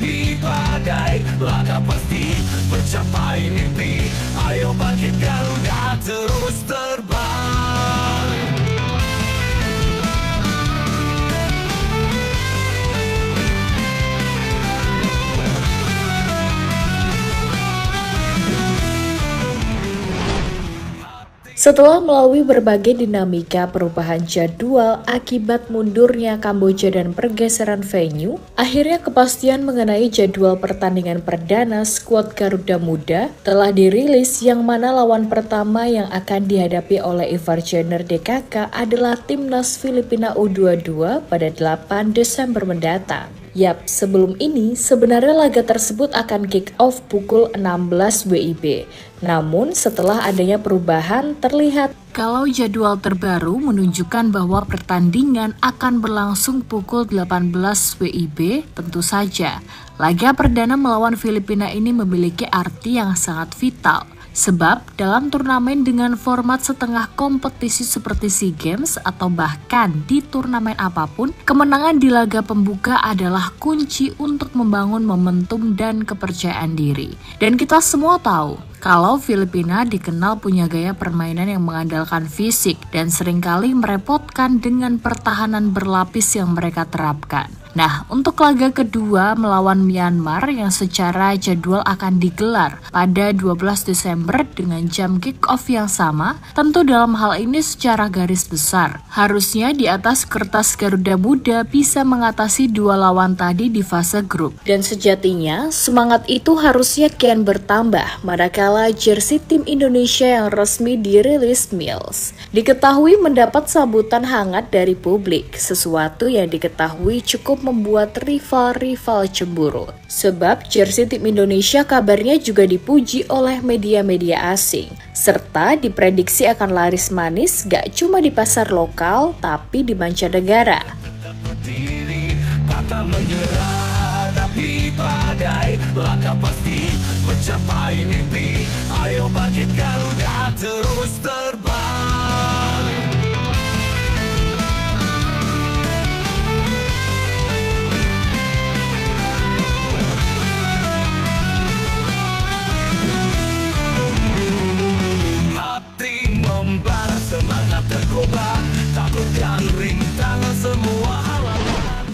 hadapi badai, langkah pasti mencapai mimpi. Ayo bangkit Garuda, terus terbang. Setelah melalui berbagai dinamika perubahan jadwal akibat mundurnya Kamboja dan pergeseran venue, akhirnya kepastian mengenai jadwal pertandingan perdana skuad Garuda Muda telah dirilis, yang mana lawan pertama yang akan dihadapi oleh Ivar Jenner DKK adalah Timnas Filipina U22 pada 8 Desember mendatang. Yap, sebelum ini sebenarnya laga tersebut akan kick off pukul 16 WIB. Namun setelah adanya perubahan, terlihat kalau jadwal terbaru menunjukkan bahwa pertandingan akan berlangsung pukul 18 WIB. Tentu saja, laga perdana melawan Filipina ini memiliki arti yang sangat vital. Sebab dalam turnamen dengan format setengah kompetisi seperti SEA Games atau bahkan di turnamen apapun, kemenangan di laga pembuka adalah kunci untuk membangun momentum dan kepercayaan diri. Dan kita semua tahu kalau Filipina dikenal punya gaya permainan yang mengandalkan fisik dan seringkali merepotkan dengan pertahanan berlapis yang mereka terapkan. Nah, untuk laga kedua melawan Myanmar yang secara jadwal akan digelar pada 12 Desember dengan jam kick-off yang sama, tentu dalam hal ini secara garis besar, harusnya di atas kertas Garuda Muda bisa mengatasi dua lawan tadi di fase grup. Dan sejatinya, semangat itu harusnya kian bertambah manakala jersey tim Indonesia yang resmi dirilis Mills diketahui mendapat sambutan hangat dari publik, sesuatu yang diketahui cukup membuat rival-rival cemburu. Sebab jersey tim Indonesia kabarnya juga dipuji oleh media-media asing, serta diprediksi akan laris manis gak cuma di pasar lokal tapi di mancanegara. Tak menyerah, hadapi badai, langkah pasti mencapai mimpi. Ayo bangkit Garuda, terus terbang. Hati membara, semangat terkobar, takutkan rintangan semua halangan.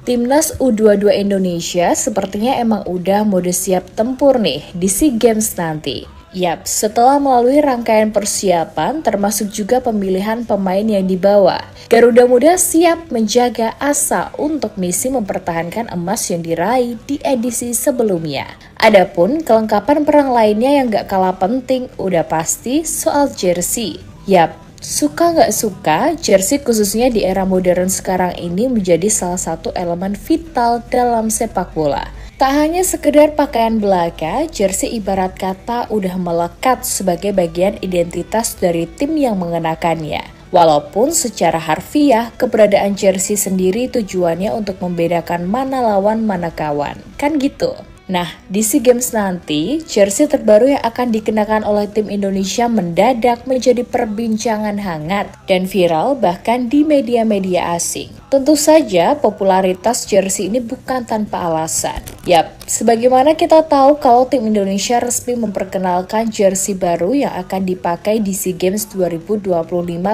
Timnas U22 Indonesia sepertinya emang udah mode siap tempur nih di SEA Games nanti. Yap, setelah melalui rangkaian persiapan termasuk juga pemilihan pemain yang dibawa, Garuda Muda siap menjaga asa untuk misi mempertahankan emas yang diraih di edisi sebelumnya. Adapun kelengkapan perang lainnya yang gak kalah penting udah pasti soal jersey. Yap, suka nggak suka, jersey khususnya di era modern sekarang ini menjadi salah satu elemen vital dalam sepak bola. Tak hanya sekedar pakaian belaka, jersey ibarat kata udah melekat sebagai bagian identitas dari tim yang mengenakannya. Walaupun secara harfiah, keberadaan jersey sendiri tujuannya untuk membedakan mana lawan mana kawan, kan gitu. Nah, di SEA Games nanti, jersey terbaru yang akan dikenakan oleh tim Indonesia mendadak menjadi perbincangan hangat dan viral bahkan di media-media asing. Tentu saja popularitas jersey ini bukan tanpa alasan. Yap, sebagaimana kita tahu kalau tim Indonesia resmi memperkenalkan jersey baru yang akan dipakai di SEA Games 2025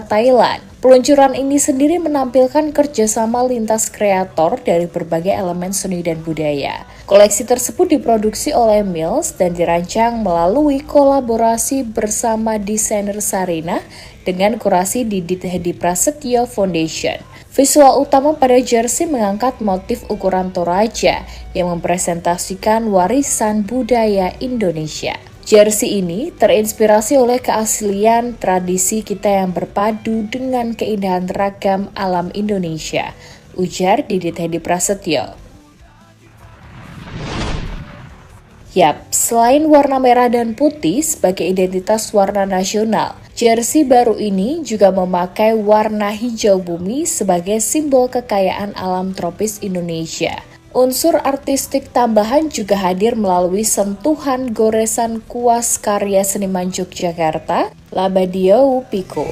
Thailand. Peluncuran ini sendiri menampilkan kerjasama lintas kreator dari berbagai elemen seni dan budaya. Koleksi tersebut diproduksi oleh Mills dan dirancang melalui kolaborasi bersama desainer Sarina dengan kurasi Didit Hedi Prasetyo Foundation. Visual utama pada jersey mengangkat motif ukuran Toraja yang mempresentasikan warisan budaya Indonesia. Jersey ini terinspirasi oleh keaslian tradisi kita yang berpadu dengan keindahan ragam alam Indonesia, ujar Didit Hedi Prasetyo. Yap, selain warna merah dan putih sebagai identitas warna nasional, jersey baru ini juga memakai warna hijau bumi sebagai simbol kekayaan alam tropis Indonesia. Unsur artistik tambahan juga hadir melalui sentuhan goresan kuas karya seniman Yogyakarta, Labadio Piko.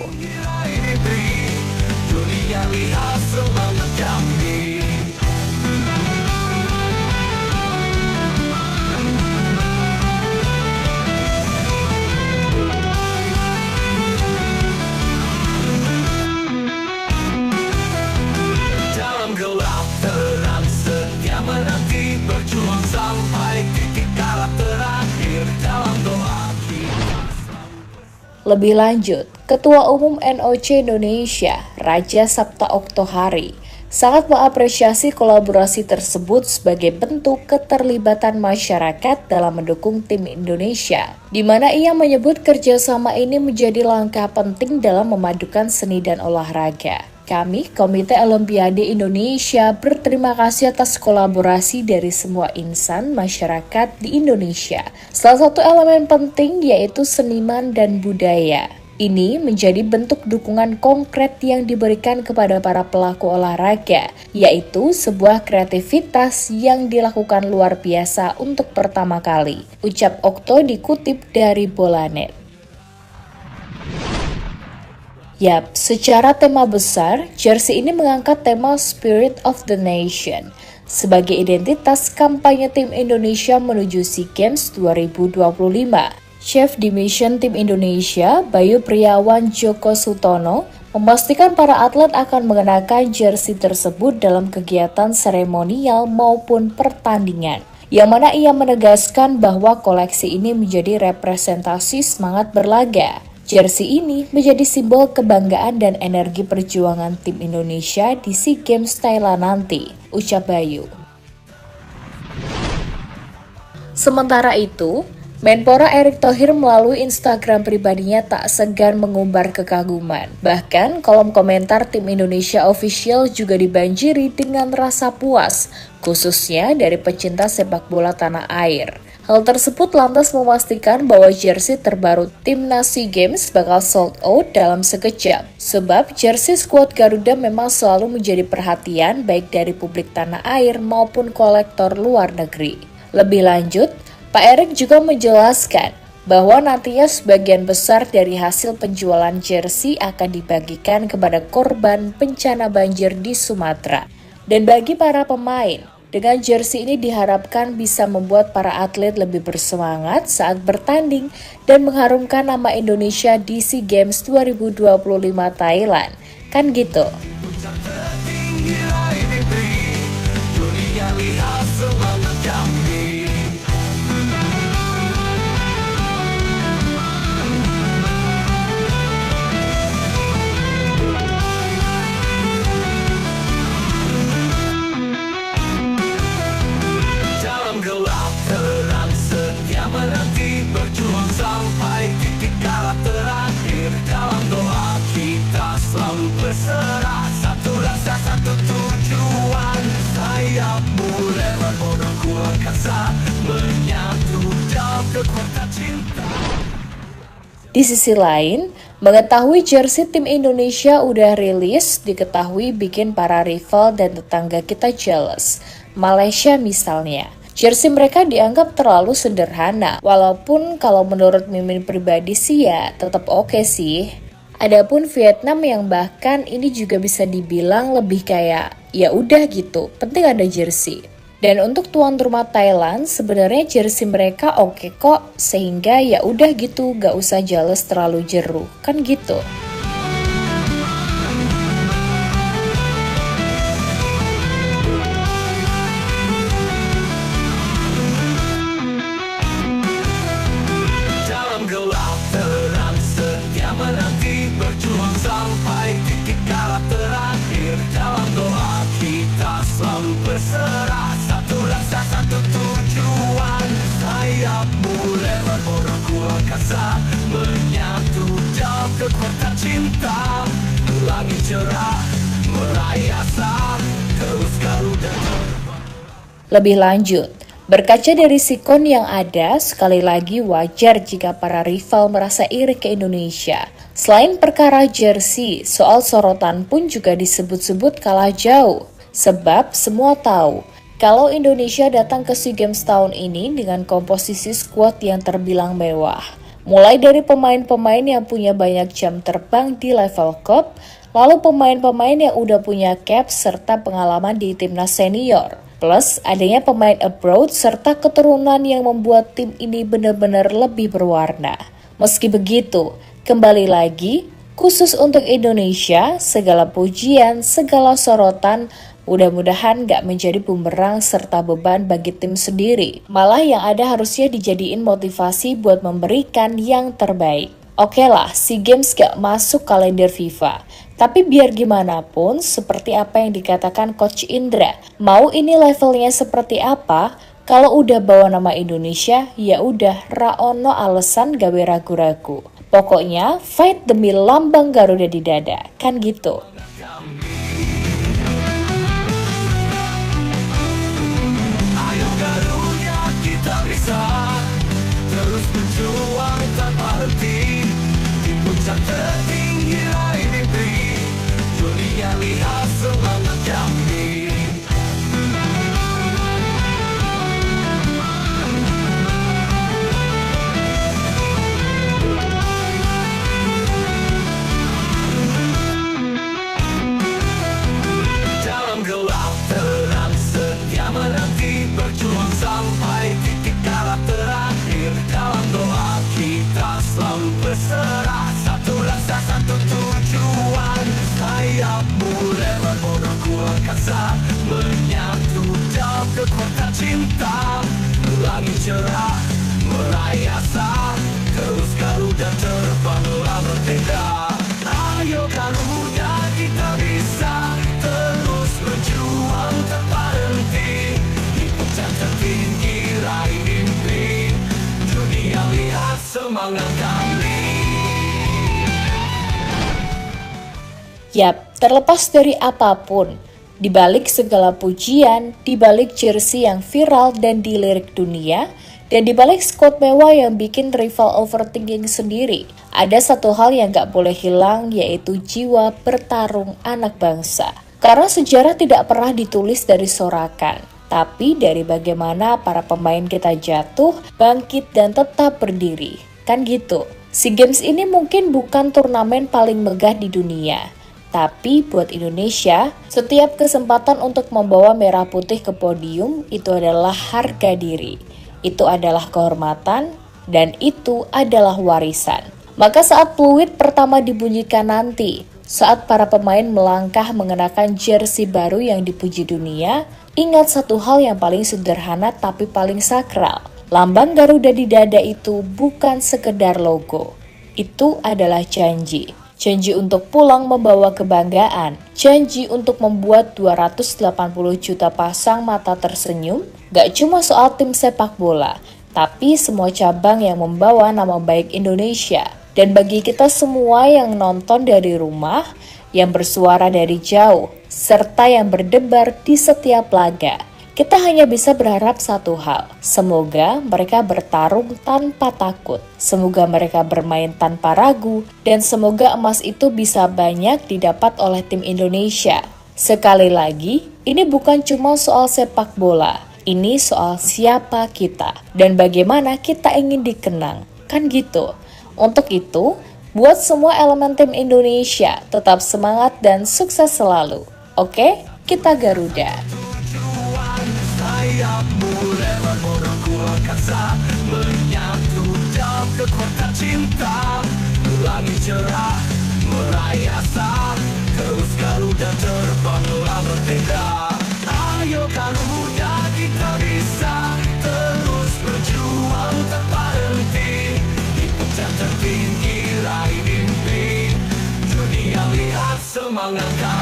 Lebih lanjut, Ketua Umum NOC Indonesia, Raja Sabta Oktohari, sangat mengapresiasi kolaborasi tersebut sebagai bentuk keterlibatan masyarakat dalam mendukung tim Indonesia, di mana ia menyebut kerjasama ini menjadi langkah penting dalam memadukan seni dan olahraga. Kami, Komite Olimpiade Indonesia, berterima kasih atas kolaborasi dari semua insan masyarakat di Indonesia. Salah satu elemen penting yaitu seniman dan budaya. Ini menjadi bentuk dukungan konkret yang diberikan kepada para pelaku olahraga, yaitu sebuah kreativitas yang dilakukan luar biasa untuk pertama kali. Ucap Okto dikutip dari Bolanet. Yap, secara tema besar, jersey ini mengangkat tema Spirit of the Nation sebagai identitas kampanye tim Indonesia menuju SEA Games 2025. Chef di Mission Tim Indonesia, Bayu Priawan Joko Sutono, memastikan para atlet akan mengenakan jersey tersebut dalam kegiatan seremonial maupun pertandingan, yang mana ia menegaskan bahwa koleksi ini menjadi representasi semangat berlaga. Jersey ini menjadi simbol kebanggaan dan energi perjuangan tim Indonesia di SEA Games Thailand nanti, ucap Bayu. Sementara itu, Menpora Erick Thohir melalui Instagram pribadinya tak segan mengumbar kekaguman. Bahkan kolom komentar tim Indonesia Official juga dibanjiri dengan rasa puas, khususnya dari pecinta sepak bola tanah air. Hal tersebut lantas memastikan bahwa jersey terbaru timnas SEA Games bakal sold out dalam sekejap. Sebab jersey skuad Garuda memang selalu menjadi perhatian baik dari publik tanah air maupun kolektor luar negeri. Lebih lanjut, Pak Erick juga menjelaskan bahwa nantinya sebagian besar dari hasil penjualan jersey akan dibagikan kepada korban bencana banjir di Sumatera. Dan bagi para pemain, dengan jersey ini diharapkan bisa membuat para atlet lebih bersemangat saat bertanding dan mengharumkan nama Indonesia di SEA Games 2025 Thailand. Kan gitu. Berjuang sampai titik kala terakhir. Dalam doa kita selalu berserah, satu rasa satu tujuan. Sayapmu lebar bodoh kuat kasa, menyatu dalam kekuatan cinta. Di sisi lain, mengetahui jersey tim Indonesia udah rilis, diketahui bikin para rival dan tetangga kita jealous. Malaysia misalnya. Jersey mereka dianggap terlalu sederhana, walaupun kalau menurut Mimin pribadi sih ya tetap oke sih. Adapun Vietnam yang bahkan ini juga bisa dibilang lebih kayak ya udah gitu, penting ada jersey. Dan untuk tuan rumah Thailand sebenarnya jersey mereka oke kok, sehingga ya udah gitu, gak usah jealous terlalu jeru, kan gitu. Berjuang sampai titik kala terakhir. Dalam doa kita selalu berserah, satu rasa satu tujuan. Sayapmu lebar bodoh kuat kasa, menyatu dalam kekuatan cinta. Langit cerah meraih asa, terus Garuda. Lebih lanjut, berkaca dari sikon yang ada, sekali lagi wajar jika para rival merasa iri ke Indonesia. Selain perkara jersey, soal sorotan pun juga disebut-sebut kalah jauh. Sebab semua tahu, kalau Indonesia datang ke SEA Games tahun ini dengan komposisi skuad yang terbilang mewah. Mulai dari pemain-pemain yang punya banyak jam terbang di level cup, lalu pemain-pemain yang udah punya cap serta pengalaman di timnas senior. Plus adanya pemain abroad serta keturunan yang membuat tim ini benar-benar lebih berwarna. Meski begitu, kembali lagi, khusus untuk Indonesia, segala pujian, segala sorotan, mudah-mudahan gak menjadi bumerang serta beban bagi tim sendiri. Malah yang ada harusnya dijadiin motivasi buat memberikan yang terbaik. Oke lah, SEA Games gak masuk kalender FIFA. Tapi biar gimana pun, seperti apa yang dikatakan Coach Indra, mau ini levelnya seperti apa, kalau udah bawa nama Indonesia, ya udah ra ono alasan gawe ragu-ragu. Pokoknya fight demi lambang Garuda di dada, kan gitu. Ayo Garuda kita bisa terus berjuang tanpa henti di puncak tertinggi raih mimpi. Dunia lihat semangat kami. Dalam gelap terang setia menanti, berjuang sampai titik darah terakhir. Dalam doa kita selalu berserah, satu rasa satu tujuan. Sayapmu lebar bodohku angkasa, menyatu dalam kekuatan cinta. Langit cerah meraih asa, terus Garuda terbanglah berbeda. Ayo Garuda kita bisa terus berjuang tanpa henti di puncak tertinggi raih mimpi. Dunia lihat semangat kami. Yap, terlepas dari apapun, di balik segala pujian, di balik jersey yang viral dan dilirik dunia, dan di balik skuad mewah yang bikin rival overthinking sendiri, ada satu hal yang gak boleh hilang, yaitu jiwa bertarung anak bangsa. Karena sejarah tidak pernah ditulis dari sorakan, tapi dari bagaimana para pemain kita jatuh, bangkit, dan tetap berdiri. Kan gitu. SEA Games ini mungkin bukan turnamen paling megah di dunia, tapi buat Indonesia, setiap kesempatan untuk membawa merah putih ke podium itu adalah harga diri. Itu adalah kehormatan, dan itu adalah warisan. Maka saat peluit pertama dibunyikan nanti, saat para pemain melangkah mengenakan jersey baru yang dipuji dunia, ingat satu hal yang paling sederhana tapi paling sakral. Lambang Garuda di dada itu bukan sekedar logo. Itu adalah janji. Janji untuk pulang membawa kebanggaan, janji untuk membuat 280 juta pasang mata tersenyum, gak cuma soal tim sepak bola, tapi semua cabang yang membawa nama baik Indonesia. Dan bagi kita semua yang nonton dari rumah, yang bersuara dari jauh, serta yang berdebar di setiap laga, kita hanya bisa berharap satu hal, semoga mereka bertarung tanpa takut, semoga mereka bermain tanpa ragu, dan semoga emas itu bisa banyak didapat oleh tim Indonesia. Sekali lagi, ini bukan cuma soal sepak bola, ini soal siapa kita, dan bagaimana kita ingin dikenang, kan gitu. Untuk itu, buat semua elemen tim Indonesia, tetap semangat dan sukses selalu. Oke, kita Garuda. Sayapmu lebar bodohku angkasa, menyatu dalam kekuatan cinta. Langit cerah meraih asa, terus Garuda terbanglah berbeda. Ayo Garuda kita bisa terus berjuang tanpa henti di puncak tertinggi raih mimpi. Dunia lihat semangat kami.